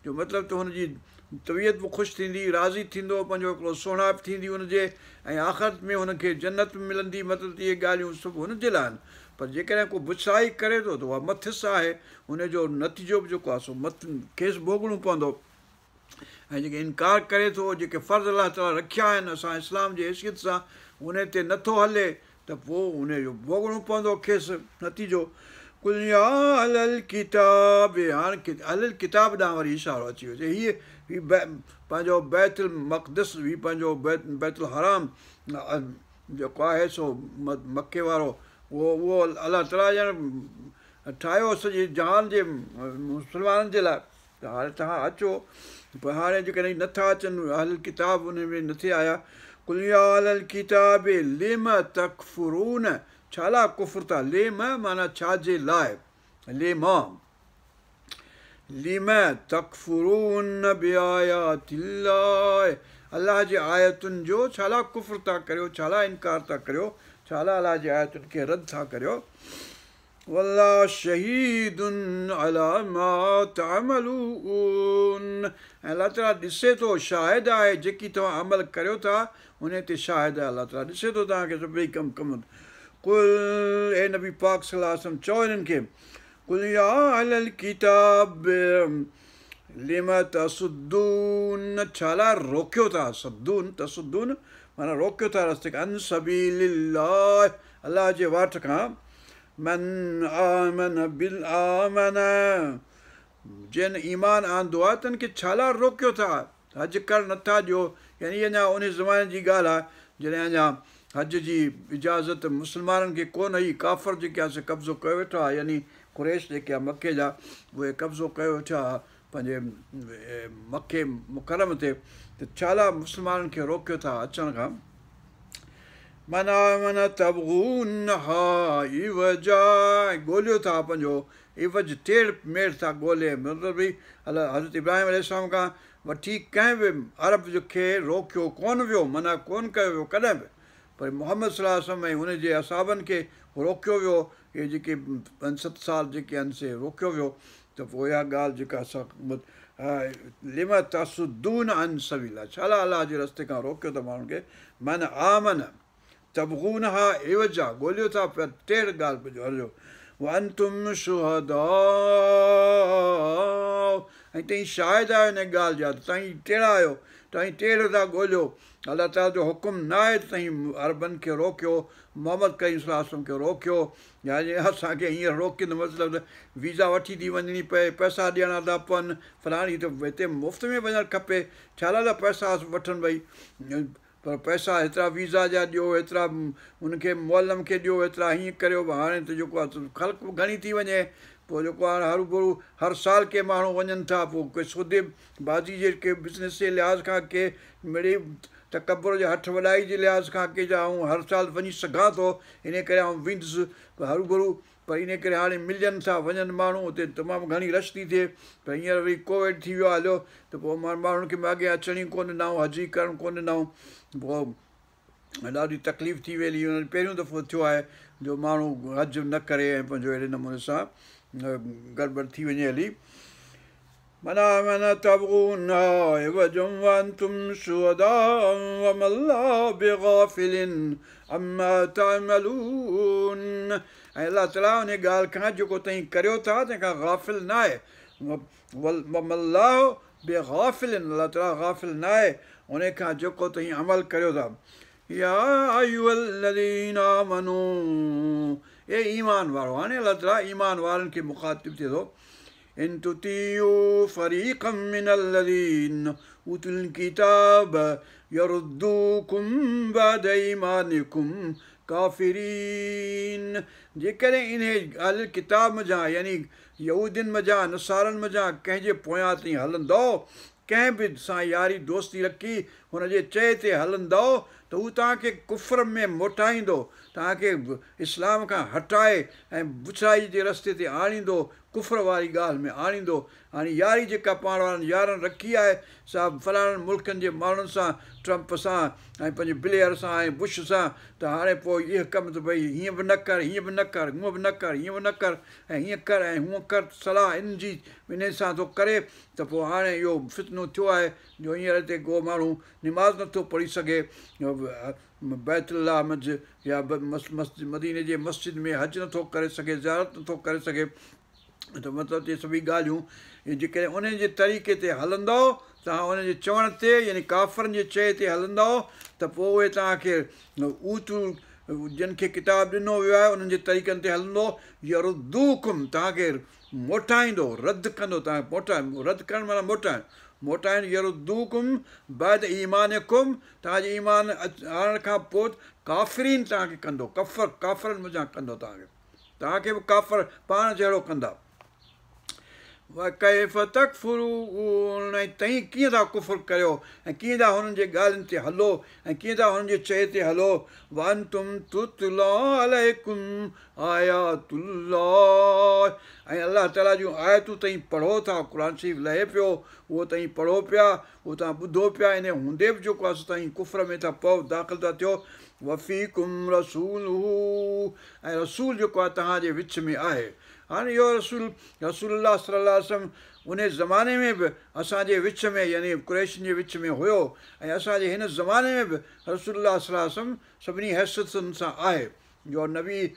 जो मतिलबु त हुनजी तबियत बि ख़ुशि थींदी, राज़ी थींदो, पंहिंजो हिकिड़ो सुहिणाप थींदी हुनजे, ऐं आख़िरत में हुनखे जन्नत बि मिलंदी। मतिलबु इहे ॻाल्हियूं सभु हुनजे लाइ आहिनि। पर जेकॾहिं को बुछाई करे थो त उहा मथिस आहे, हुनजो नतीजो बि जेको आहे सो खेसि भोगणो पवंदो। ऐं जेके इनकार करे थो, जेके फ़र्ज़ अलाह ताला रखिया आहिनि असां इस्लाम जे हैसियत सां, उन ते नथो हले त पोइ उनजो भोगणो पवंदो खेसि नतीजो। कुल या अहलल किताब, हाणे अहलल किताब ॾांहुं वरी इशारो अची वियो। हीअ पंहिंजो बैतुल मक़दस, हीअ पंहिंजो बैतुल हराम जेको आहे सो मके वारो, उहो अलाह ताला ॼण ठाहियो सॼे जहान जे मुस्लमाननि जे लाइ। त हाणे तव्हां अचो, पर हाणे जेकॾहिं नथा अचनि अहल किताब, उन में नथे आया। कुल या अहलल किताब लिम तकफुरून, छा ला कुफ़ुर था, लिम माना छाजे लाइ, लिम तकफुरून बिआयातिल्लाह, अलाह जे आयतुनि जो छा ला कुफ़ुर था करियो, छा ला इनकार था करियो, छा ला अलाह जे आयतुनि खे रद्द था करियो। वल्लाहु शहीदुन अला मा तअमलून, ऐं अलाह ताला ॾिसे थो, शाहिद आहे जेकी तव्हां अमल करियो था उन ते शाहिद आहे। अलाह ताला ॾिसे थो तव्हांखे सभई कमु। कुल ए नबी पाक सल्लल्लाहु अलैहि वसल्लम चओ हिननि खे, कुल या अहलल किताब लिम तसुद्दून, छा ला रोकियो था, तसुद्दून माना रोकियो था रस्ते खां, अन सबीलिल्लाह, अलाह जे वाट खां। मन आमन बिल आमन, जिन ईमान आंदो आहे तन खे छा ला रोकियो था, हज कर नथा ॾियो। यानी अञा उन ज़माने जी ॻाल्हि आहे जॾहिं अञा हज जी इजाज़त मुस्लमाननि खे कोन हुई, काफ़र जेके आहे से कब्ज़ो कयो वेठा हुआ, यानी कुरैश जेके आहे मके जा, उहे कब्ज़ो कयो वेठा हुआ पंहिंजे मके मुकरम ते, त छा ला मुस्लमाननि खे रोकियो था अचण खां। माना माना तबगूनहा इवजा, ॻोल्हियो था पंहिंजो इवज, टेड़ मेड़ था ॻोल्हे, मतिलबु भई अलाह हज़रत इब्राहिम अलैहिस्सलाम खां वठी कंहिं बि अरब खे रोकियो कोन वियो, माना कोन कयो वियो कॾहिं बि, पर मुहम्मद सल्लल्लाहु अलैहि वसल्लम ऐं हुनजे असाबनि खे रोकियो वियो। इहे जेके 5-7 साल जेके आहिनि से रोकियो वियो। त पोइ इहा ॻाल्हि जेका असां लिम तसुद्दून अन सबीला, छा ला अलाह जे रस्ते खां रोकियो था माण्हुनि खे। मन आमन तबगूनहा इवजा, ॻोल्हियो था पिया टेड़ ॻाल्हि पियो हलियो। वअंतुम शुहदा, ऐं तव्हीं शाहिद आहियो हिन ॻाल्हि जा, तव्हीं टेड़ा आहियो, तव्हीं टेड़ था ॻोल्हियो। अलाह ताला जो हुकुम न आहे त तव्हीं अरबनि खे रोकियो, मोहम्मद करीम सल्लल्लाहु अलैहि वसल्लम खे रोकियो, या असांखे हींअर रोकियो मतिलबु त वीज़ा वठी थी वञणी पए, पैसा ॾियणा था पवनि, फलाणी त हिते मुफ़्त में वञणु खपे, छा ला पैसा वठनि भई, पर पैसा हेतिरा वीज़ा जा ॾियो, हेतिरा उनखे मुअल्लम खे ॾियो, हेतिरा हीअं करियो। हाणे त जेको आहे ख़ल्क़ घणी थी वञे, पोइ जेको हाणे हरू हर साल के माण्हू वञनि था, पोइ कोई सौदे बाज़ी जे के बिज़नेस जे लिहाज़ खां के मिड़ई तकबर जे हथ वॾाई जे लिहाज़ खां के जा आऊं हर साल वञी सघां थो, इन करे आउं वेंदुसि हरू पर इन करे हाणे मिलनि था वञनि माण्हू, उते तमामु घणी रश थी थिए। पर हींअर वरी कोविड थी वियो आहे हलियो, त पोइ माण्हुनि खे अॻियां अचण ई कोन ॾिनऊं, हजी करणु कोन ॾिनऊं, पोइ ॾाढी तकलीफ़ थी वेंदी। हुन पहिरियों दफ़ो थियो आहे जो माण्हू हज न करे ऐं पंहिंजो अहिड़े नमूने सां गड़बड़ थी वञे हली। मना मन तबगूना वजम वअंतुम शुहदाअ वमल्लाहु बिगाफिलिन अम्मा तअमलून। ऐं अलाह ताला उन ॻाल्हि खां जेको तव्हां करियो था तंहिंखां गाफ़िल न आहे। वमल्लाहु बिगाफिलिन, अलाह ताला गाफ़िल न आहे उन खां जेको तव्हां अमल करियो था। या अय्युहल्लज़ीना आमनू, ए ईमान वारो, हाणे अलाह ताला ईमान वारनि खे मुखातिब थिए थो। इन तुतीउ फरीक़म मिनल्लज़ीन उतुल किताब यरुद्दूकुम बअद ईमानिकुम काफ़िरीन। जेकॾहिं इन अहल किताब मज़ा यानी यहूदियुनि मज़ा नसारनि मज़ा कंहिंजे पोयां ताईं हलंदो, कंहिं बि सां यारी दोस्ती रखी हुनजे चए ते हलंदो त हू तव्हांखे कुफ़र में मोटाईंदो, तव्हांखे इस्लाम खां हटाए ऐं बुछाई जे रस्ते ते आणींदो, कुफ़र वारी ॻाल्हि में आणींदो। हाणे यारी जेका पाण वारनि यारनि रखी आहे सा फलाणनि मुल्कनि जे माण्हुनि सां, ट्रम्प सां ऐं पंहिंजे ब्लेयर सां ऐं बुश सां, त हाणे पोइ इहे कमु त भई हीअं बि न कर, हीअं बि न कर, हूअं बि न कर, हीअं बि न कर ऐं हीअं कर ऐं हूअं कर, सलाह इन जी इन सां थो करे, त पोइ हाणे इहो फितनो थियो आहे जो हींअर हिते को माण्हू निमाज़ नथो पढ़ी सघे बैतुल्लाह मंझि या मदीने जे मस्जिद में हज नथो करे सघे, ज़ियारत नथो करे सघे। त मतिलबु इहे सभई ॻाल्हियूं जेकॾहिं उन जे तरीक़े ते हलंदो, तव्हां उन जे चवण ते यानी काफ़रनि जे चए ते हलंदो, त पोइ उहे तव्हांखे ऊतू जिन खे किताबु ॾिनो वियो आहे उन्हनि जे तरीक़नि ते हलंदो, यरुद्दूकुम तव्हांखे मोटाईंदो, रद्द कंदो, तव्हांखे रद्द करणु माना मोटाइण, यरुद्दूकुम बअद ईमानिकुम तव्हांजे ईमान आणण खां पोइ काफ़िरीन तव्हांखे कंदो, काफ़रनि मज़ा कंदो, तव्हांखे बि काफ़र पाण जहिड़ो कंदा। कैफ़ तकफ़ुरून, ऐं तव्हां कीअं था कुफ़ुर करियो ऐं कीअं था हुननि जे ॻाल्हियुनि ते हलो ऐं कीअं था हुननि जे चए ते हलो। वअंतुम तुतला अलैकुम आयातुल्लाह, ऐं अलाह ताला जूं आयतूं तव्हां पढ़ो था, क़ुर शरीफ़ लहे पियो, उहो तव्हां पढ़ो पिया, उहो तव्हां ॿुधो पिया, इन हूंदे बि जेको आहे तव्हां कुफ़र में था पओ, दाख़िल था थियो। वफ़ीकुम रसूलुहू, ऐं रसूल जेको आहे तव्हांजे विच में आहे। हाणे इहो रसूलुल्लाह सल्लल्लाहु अलैहि वसल्लम उन ज़माने में बि असांजे विच में यानी कुरैशियुनि जे विच में हुयो, ऐं असांजे हिन ज़माने में बि रसूलुल्लाह सल्लल्लाहु अलैहि वसल्लम सभिनी हैसियतुनि सां आहे। जो नबी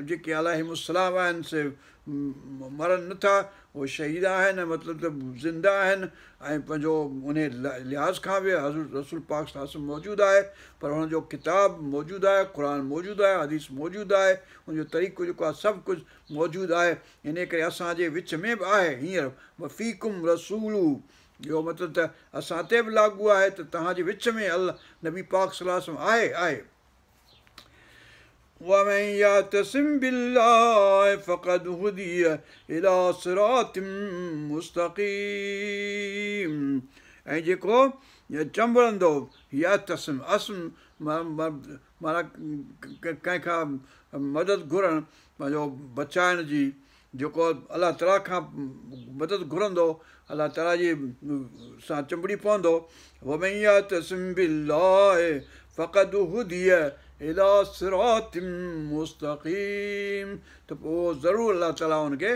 जेके अलैहिमुस्सलाम आहिनि से मरनि नथा, उहे शहीद आहिनि, मतिलबु त ज़िंदा आहिनि, ऐं पंहिंजो उन लिहाज़ खां बि रसूल पाक सल्लल्लाहु अलैहि वसल्लम मौजूदु आहे, पर हुनजो किताब मौजूदु आहे, क़ुर मौजूदु आहे, हदीस मौजूदु आहे, हुनजो तरीक़ो जेको आहे सभु कुझु मौजूदु आहे। इन करे असांजे विच में बि आहे हींअर वफ़ीकुम रसूलु, इहो मतिलबु त असां ते बि लागू आहे त तव्हांजे विच में नबी पाक सल्लल्लाहु अलैहि वसल्लम आहे। وَمَنْ يَعْتَصِمْ بِاللَّهِ فَقَدْ هُدِيَ إِلَىٰ صِرَاطٍ مُسْتَقِيمٍ, ऐं जेको चंबड़ंदो या माना कंहिंखां मदद घुरणु, पंहिंजो बचाइण जी, जेको अलाह ताला खां मदद घुरंदो, अलाह ताला जी सां चंबड़ी पवंदो। وَمَنْ يَعْتَصِمْ بِاللَّهِ فَقَدْ هُدِيَ إِلَىٰ صِرَاطٍ مُسْتَقِيمٍ, त पोइ ज़रूरु अलाह ताला हुनखे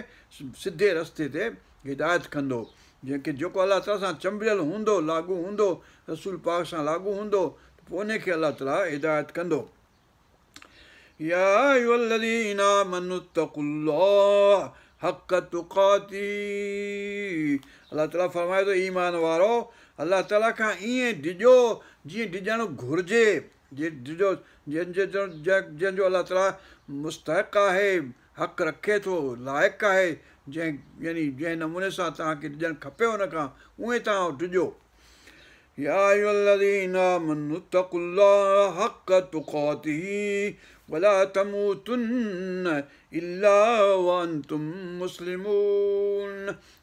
सिधे रस्ते ते हिदायत कंदो। जंहिंखे जेको अलाह ताला सां चंबिड़ियल हूंदो, लागू हूंदो, रसूल पाक सां लागू हूंदो, त पोइ उनखे अलाह ताला हिदायत कंदो। या अय्युहल्लज़ीना आमनू इत्तक़ुल्लाह हक़ तुक़ातिह, अलाह ताला फरमाए थो ईमान वारो अलाह ताला खां ईअं डिॼो जीअं डिॼणु घुरिजे, जंहिंजो अलाह ताला मुस्तहिक़ आहे, हक़ रखे थो, लाइक़ु आहे, जंहिं नमूने सां तव्हांखे डिॼणु खपे हुन खां उहे तव्हां डिॼो। या अय्युहल्लज़ीना आमनू इत्तक़ुल्लाह हक़ तुक़ातिह वला तमूतुन्न इल्ला वअंतुम मुस्लिमून।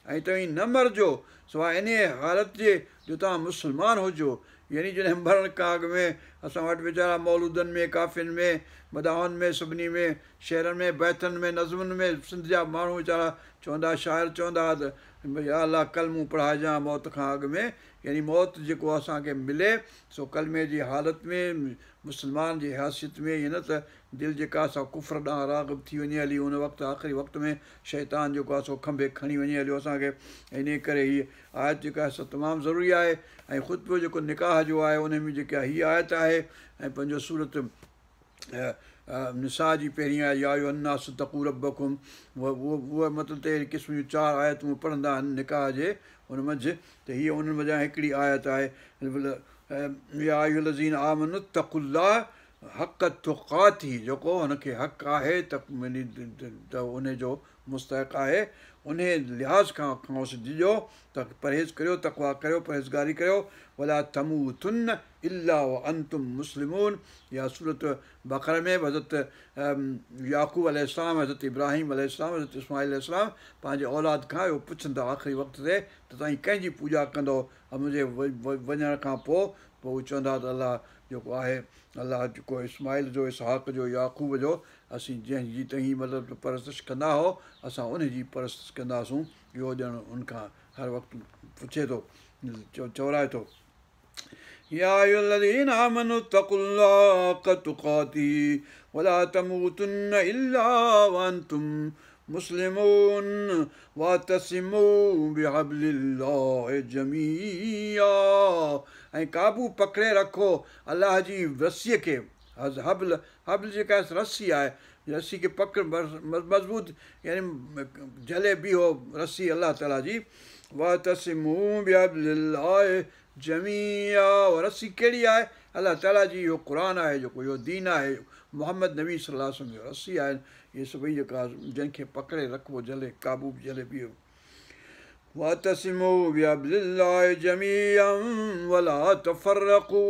ऐं तव्हीं न मरिजो सवाइ इन हालत जे जो तव्हां मुस्लमान हुजो। यानी जॾहिं मरण खां अॻु में असां वटि वीचारा मौलूदनि में, काफ़ियुनि में, मदाहनि में, सभिनी में, शहरनि में, बैतनि में, नज़मुनि में सिंध जा माण्हू वीचारा चवंदा, शाइर चवंदा त या अलाह कलमूं पढ़ाइजांइ मौत खां अॻु में। यानी मौत जेको असांखे मिले सो कलमे जी हालत में, मुस्लमान जी हैसियत में, ईअं न त दिलि जेका असां कुफर ॾांहुं राग़िब थी वञे हली उन वक़्तु आख़िरी वक़्त में शैतान जेको आहे सो खंभे खणी वञे हलियो असांखे। इन करे हीअ आयत जेका आहे सो तमामु ज़रूरी आहे। ऐं ख़ुतबो जेको निकाह जो आहे उन में जेका हीअ आयत आहे ऐं पंहिंजो सूरत निसा जी पहिरीं आहे या अय्युहन नास तक़ू रब्बकुम, उहा मतिलबु त अहिड़ी क़िस्म जूं 4 आयतूं पढ़ंदा आहिनि निकाह जे उन मंझि। त हीअ उन्हनि वञा हिकिड़ी आयत आहे या अय्युहल्लज़ीन आमनु तक़ुल्लाह हक़ तुक़ातिही, जेको हुनखे हक़ु आहे त उनजो मुस्तहिक़ आहे उन लिहाज़ खां खयोसि ॾिजो त परहेज़ करियो, तक़वा करियो, परहेज़गारी करियो। वला तमूतुन्न इल्ला वअंतुम मुस्लिमून। या सूरत बक़रा में हज़रत याक़ूब अलैहिस्सलाम, हज़रत इब्राहिम अलैहिस्सलाम, हज़रत इस्माईल अलैहिस्सलाम पंहिंजे औलाद खां इहो पुछनि था आख़िरी वक़्त ते त तव्हां कंहिंजी पूॼा कंदव मुंहिंजे वञण खां पोइ उहे चवंदा त अलाह जेको आहे, अलाह जेको इस्माईल जो, इसहाक़ जो, याक़ूब जो, असीं जंहिंजी तव्हीं मतिलबु परस्तिश कंदा हुओ असां उनजी परस्तिश कंदासूं। इहो ॼण उनखां हर वक़्तु पुछे थो, चवराए थो। या अय्युहल्लज़ीन आमनु तक़ुल्लाह हक़ तुक़ातिही वला तमूतुन्न इल्ला वअंतुम मुस्लिमून वातसिमू बिहब्लिल्लाहि जमीआ। ऐं क़ाबू पकिड़े रखो अलाह जी रसीअ खे। हब्ल जेका रसी आहे, रसी खे पकड़ मज़बूत यानी झले बीहो रसी अलाह ताला जी। वातसिमू बिहब्लिल्लाहि जमीआ, रसी कहिड़ी आहे? अलाह ताला जी इहो क़ुर आहे, जेको इहो दीन आहे, मोहम्मद नबी सल्लल्लाहु अलैहि वसल्लम जो रसी आहे। इहे सभई जेका जंहिंखे पकिड़े रखिबो झले क़ाबू बि झले बीहो। वातसिमू बिहब्लिल्लाहि जमीअन वला तफ़रक़ू,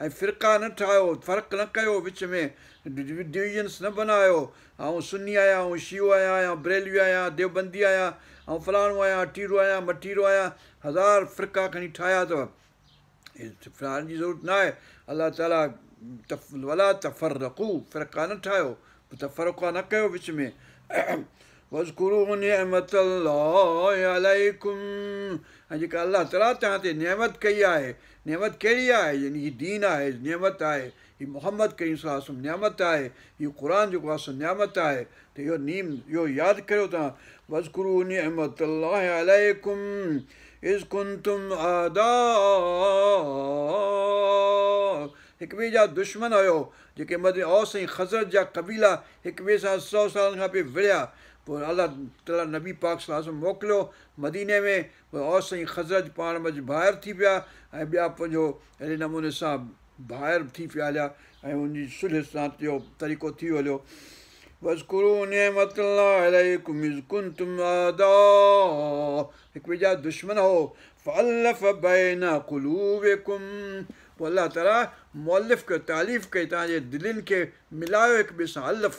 ऐं फ़िरक़ा न ठाहियो, फ़र्क़ु न कयो विच में, डिविजन्स न बनायो। ऐं सुन्नी आहियां, ऐं शियो आहियां, या बरेलवी आहियां, देवबंदी आहियां, ऐं फलाणो आहियां, टीरो आहियां, मटीरो आहियां, 1000 फ़िरक़ा खणी ठाहिया अथव। फ़िलहाल जी ज़रूरत न आहे। अलाह ताला वला तफ़रक़ू, फ़िरक़ा न ठाहियो, तफ़रक़ा न कयो विच में। वज़कुरू निअमतल्लाहि अलैकुम, ऐं जेका अलाह ताला तव्हां ते निअमत कई आहे, निअमत कहिड़ी आहे? यानी हीअ दीन आहे, निअमत आहे। हीअ मोहम्मद करीम सल्लल्लाहु अलैहि वसल्लम निअमत आहे। इहो क़ुर जेको आहे सो निअमत आहे। त इहो यादि करियो तव्हां। वज़कुरू निअमतल्लाहि अलैकुम इज़ कुंतुम आदा, हिक ॿिए जा दुश्मन हुयो, जेके औस ऐं ख़ज़रत जा क़बीला हिक ॿिए सां 100 सालनि खां पोइ विढ़िया। पोइ अलाह ताला नबी पाक सल्लल्लाहु अलैहि वसल्लम मोकिलियो मदीने में, औस ऐं ख़ज़रत पाण मंझि भाइर थी पिया ऐं ॿिया पंहिंजो अहिड़े नमूने सां भाइर थी पिया हलिया ऐं उनजी सुलह सां इहो तरीक़ो थी हलियो। वज़कुरू निअमतल्लाहि अलैकुम इज़ कुंतुम आदा, हिक ॿिए जा दुश्मन हो। फ़अल्लफ़ बैन क़ुलूबिकुम, पोइ अलाह ताला मुअल्लिफ़ कयो, तालीफ़ कई, तव्हांजे दिलनि खे मिलायो हिक ॿिए सां। अल्लफ़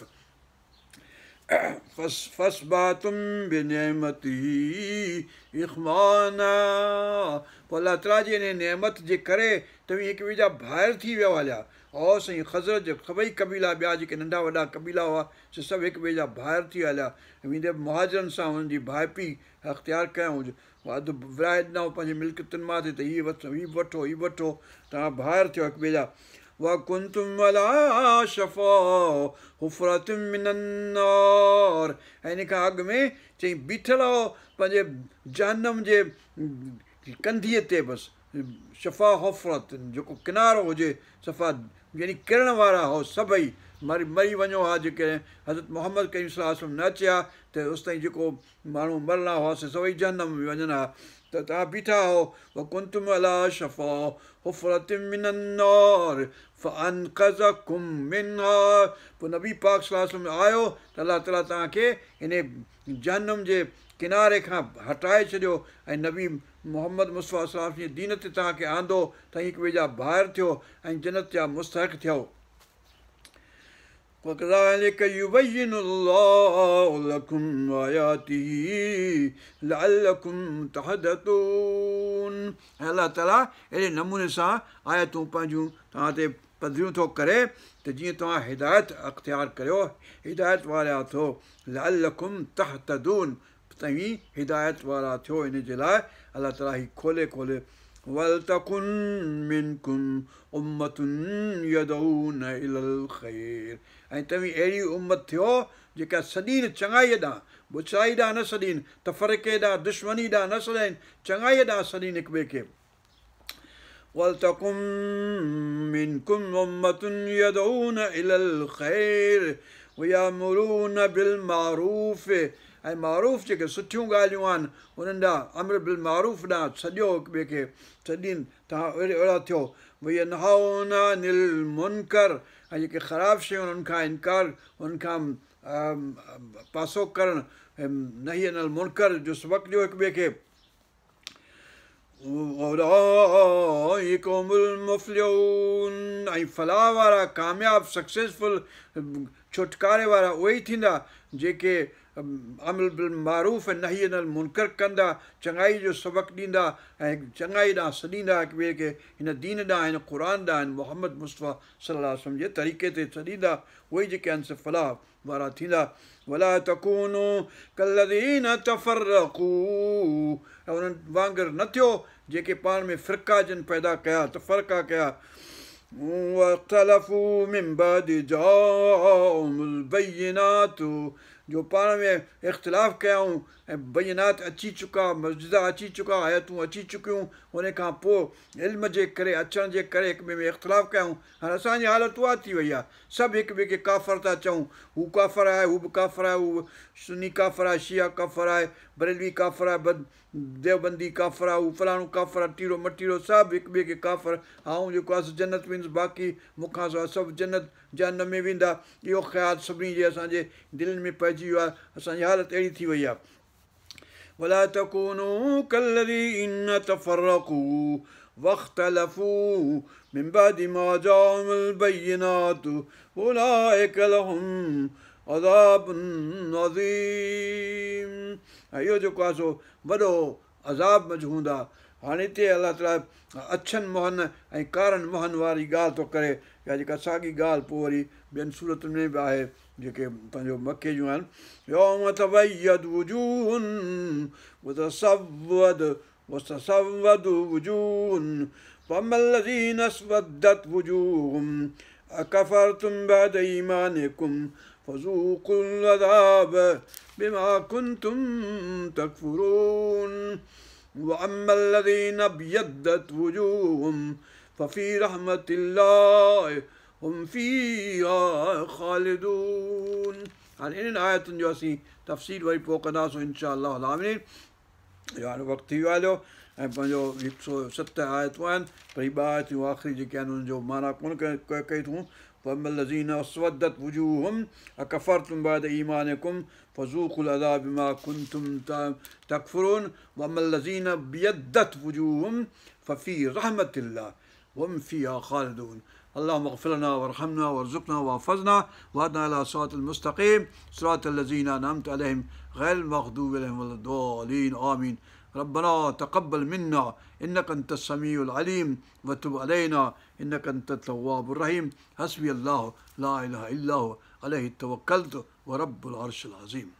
फस्बातुम बिनिअमतिही इख़वाना, पोइ अलाह ताला जी इन नेमत जे करे तव्हीं हिक ॿिए जा भाइर थी विया हलिया। औस ऐं ख़ज़रत जा सभई क़बीला ॿिया जेके नंढा वॾा क़बीला हुआ से सभु हिक ॿिए जा भाइर थी हलिया। वेंदे मुहाजिरनि सां हुननि जी भाइपी अख़्तियार कयऊं, अधु विराए ॾिनऊं पंहिंजे मिल्कियतुनि मां ते हीअ वठो हीअ वठो, तव्हां भाइर थियो हिक ॿिए जा। वकुंतुम अला शफ़ा हुफ़रतिम मिनन नार, ऐं इन खां अॻु में चई बीठल हो पंहिंजे जहन्नम जे कंधीअ ते, बसि शफ़ा हुफ़रत, जेको किनारो हुजे सफ़ा, यानी किरण वारा हो सभई, मरी वञो हा जेके हज़रत मोहम्मद करीम सल्लल्लाहु अलैहि वसल्लम न अचिया त उस ताईं जेको माण्हू मरना हुआसीं सभई जहन्नम में वञनि हा। त तव्हां बीठा हो। वकुंतुम अला शफ़ा हुफ़रतिम मिनन नार फ़अनक़ज़कुम मिनहा, पोइ नबी पाक सल्लल्लाहु अलैहि वसल्लम आयो त अलाह ताला तव्हांखे इन जहन्नम जे किनारे खां हटाए छॾियो ऐं नबी मोहम्मद मुस्तफ़ा सल्लल्लाहु अलैहि वसल्लम जे दीन ते तव्हांखे आंदो त हिक ॿिए जा भाइर थियो ऐं जन्नत जा मुस्तहिक़ थियो। وَكَذَلِكَ يُبَيِّنُ اللَّهُ لَكُمْ آيَاتِهِ لَعَلَّكُمْ تَهْتَدُونَ। ऐं अलाह ताला अहिड़े नमूने सां आयतूं पंहिंजूं तव्हां ते पधिरियूं थो करे त जीअं तव्हां हिदायत अख़्तियार करियो, हिदायत वारा थियो, लअल्लकुम तहतदून, तव्हीं हिदायत वारा थियो। इन जे लाइ अलाह ताला ही खोले खोले वलतकुन मिनकुम उम्मतुन यदऊन इलल ख़ैर, ऐं तव्हीं अहिड़ी उम्मत थियो जेका सॾीनि चङाईअ ॾांहुं, बुछाई ॾांहुं न सॾीनि, तफ़रक़े ॾांहुं, दुश्मनी ॾांहुं न सॾाइनि, चङाईअ ॾांहुं सॾीनि हिक ॿिए खे। वलतकुम मिनकुम उम्मतुन यदऊन इलल ख़ैर वयअमुरून बिल मारूफ़, ऐं मारूफ़ जेके सुठियूं ॻाल्हियूं आहिनि उन्हनि ॾांहुं अमर बिल मारूफ़ ॾांहुं सॼो हिक ॿिए खे सॾीनि, तव्हां अहिड़ा थियो। वयनहौन अनिल मुनकर, ऐं जेके ख़राबु शयूं उन्हनि खां इनकार, उन्हनि खां पासो करणु, नही अनिल मुनकर जो सबक़ ॾियो हिक ॿिए खे। उलाइकुमुल मुफ़्लिहून, ऐं फलाह वारा, कामयाब, सक्सेसफुल, छुटकारे वारा उहे ई थींदा जेके अमल बिल मारूफ़ ऐं नही अनिल मुनकर कंदा, चङाई जो सबक़ ॾींदा ऐं चङाई ॾांहुं सॾींदा हिक ॿिए खे, हिन दीन ॾांहुं, हिन क़ुर ॾांहुं, हिन मोहम्मद मुस्तफ़ा सल्लल्लाहु अलैहि वसल्लम जे तरीक़े ते सॾींदा, उहे ई जेके आहिनि से फलाह वारा थींदा। वला तकूनू कल्लज़ीन तफ़र्रक़ू, ऐं उन्हनि वांगुरु न थियो जेके पाण में फ़िरक़ा जिन पैदा कया, तफ़रक़ा कया। वख़्तलफ़ू मिन बअदि जाअहुमुल बय्यिनातु, जो पाण में इख़्तिलाफ़ कयाऊं ऐं बय्यिनात अची चुका, मौजिज़ा अची चुका, आयतूं अची चुकियूं, उन खां पोइ इल्म जे करे, अचण जे करे हिक ॿिए में इख़्तिलाफ़ कयूं। हाणे असांजी हालत उहा थी वई आहे, सभु हिक ॿिए खे काफ़र था चऊं, हू काफ़र आहे, हू बि काफ़र आहे, हू सुन्नी काफ़र आहे, शिया काफ़र आहे, बरेलवी काफ़र आहे, देवबंदी काफ़र आहे, हू फलाणो काफ़र आहे, टीरो मटीरो, सभु हिक ॿिए खे काफ़र, ऐं जेको आहे जन्नत वेंदुसि, बाक़ी मूंखां सवाइ सभु जन्नत जहन्नम में वेंदा, इहो ख़्यालु सभिनी जे असांजे दिलनि में पइजी वियो आहे। असांजी हालत अहिड़ी थी वई आहे। वला तकूनू कल्लज़ीन तफ़र्रक़ू वख़्तलफ़ू मिन बअदि मा जाअहुमुल बय्यिनातु उलाइक लहुम अज़ाबुन अज़ीम, ऐं इहो जेको आहे सो वॾो अज़ाब मजहूंद आहे। हाणे हिते अलाह ताला अछनि मुहनि ऐं कारनि मुहनि वारी ॻाल्हि थो करे, या जेका साॻी ॻाल्हि पोइ वरी ॿियनि सूरतुनि में बि आहे जेके पंहिंजो मके जूं आहिनि। यौम तबय्यदु वुजूहुन वतस्वदु वुजूहुन फअम्मल्लज़ीन अस्वद्दत वुजूहुहुम अकफ़रतुम बअद ईमानिकुम फ़ज़ूक़ुल अज़ाब बिमा कुन्तुम तकफ़ुरून वअम्मल्लज़ीन अब्यद्दत वुजूहुहुम फ़फ़ी रहमतिल्लाहि हुम फ़ीहा ख़ालिदून। हाणे इन्हनि आयतुनि जो असीं तफ़सील वरी पोइ कंदासीं इंशा अल्लाह आमीन। हाणे वक़्तु थी वियो हलियो ऐं पंहिंजो 107 आयतूं आहिनि, पर हीअ 2 आयतूं आख़िरी जेके आहिनि उन्हनि जो माना कोन कई अथऊं। वअम्मल्लज़ीन अस्वद्दत वुजूहुहुम अकफ़रतुम बअद ईमानिकुम फ़ज़ूक़ुल अज़ाब बिमा कुन्तुम तकफ़ुरून वअम्मल्लज़ीन अब्यद्दत वुजूहुहुम फ़फ़ी रहमतिल्लाहि हुम फ़ीहा ख़ालिदून। اللهم اغفر لنا وارحمنا وارزقنا واحفظنا واهدنا الى صراط المستقيم صراط الذين انعمت عليهم غير المغضوب عليهم ولا الضالين آمين. ربنا تقبل منا انك انت السميع العليم وتب علينا انك انت التواب الرحيم. حسبي الله لا اله الا هو عليه توكلت ورب العرش العظيم.